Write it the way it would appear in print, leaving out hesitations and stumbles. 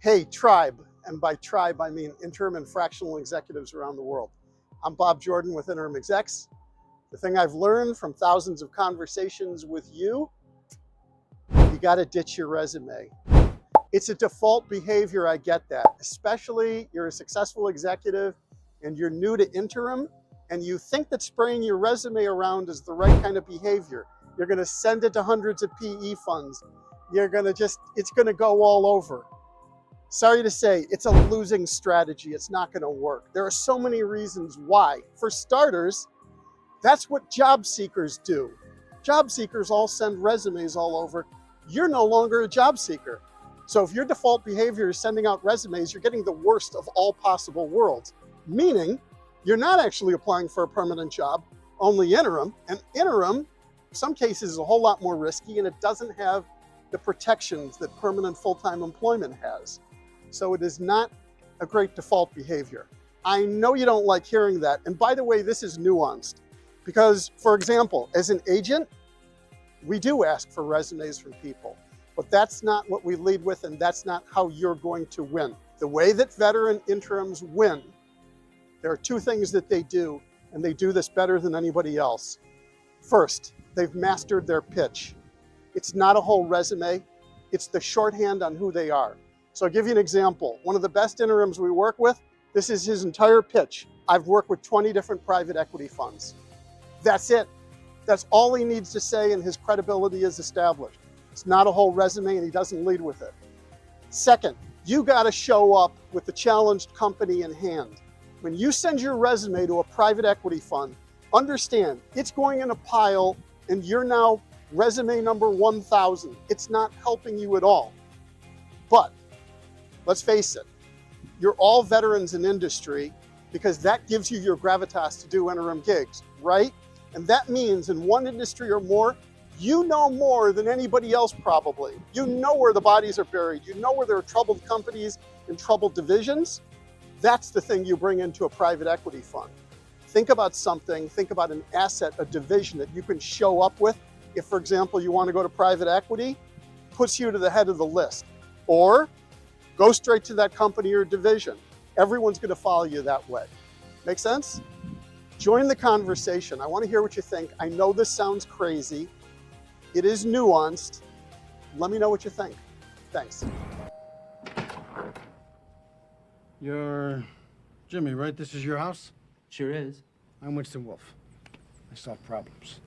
Hey, tribe, and by tribe I mean interim and fractional executives around the world. I'm Bob Jordan with Interim Execs. The thing I've learned from thousands of conversations with you got to ditch your resume. It's a default behavior, I get that, especially you're a successful executive and you're new to interim and you think that spraying your resume around is the right kind of behavior. You're going to send it to hundreds of PE funds. It's going to go all over. Sorry to say, it's a losing strategy. It's not going to work. There are so many reasons why. For starters, that's what job seekers do. Job seekers all send resumes all over. You're no longer a job seeker. So if your default behavior is sending out resumes, you're getting the worst of all possible worlds. Meaning, you're not actually applying for a permanent job, only interim. And interim, in some cases, is a whole lot more risky, and it doesn't have the protections that permanent full-time employment has. So it is not a great default behavior. I know you don't like hearing that. And by the way, this is nuanced because, for example, as an agent, we do ask for resumes from people, but that's not what we lead with, and that's not how you're going to win. The way that veteran interims win, there are two things that they do, and they do this better than anybody else. First, they've mastered their pitch. It's not a whole resume. It's the shorthand on who they are. So I'll give you an example. One of the best interims we work with, this is his entire pitch. I've worked with 20 different private equity funds. That's it. That's all he needs to say, and his credibility is established. It's not a whole resume, and he doesn't lead with it. Second, you got to show up with the challenged company in hand. When you send your resume to a private equity fund, understand it's going in a pile, and you're now resume number 1,000. It's not helping you at all. But let's face it, you're all veterans in industry because that gives you your gravitas to do interim gigs, right? And that means in one industry or more, you know more than anybody else probably. You know where the bodies are buried. You know where there are troubled companies and troubled divisions. That's the thing you bring into a private equity fund. Think about something, think about an asset, a division that you can show up with. If, for example, you want to go to private equity, puts you to the head of the list. Or go straight to that company or division. Everyone's going to follow you that way. Make sense? Join the conversation. I want to hear what you think. I know this sounds crazy. It is nuanced. Let me know what you think. Thanks. You're Jimmy, right? This is your house? Sure is. I'm Winston Wolfe. I solve problems.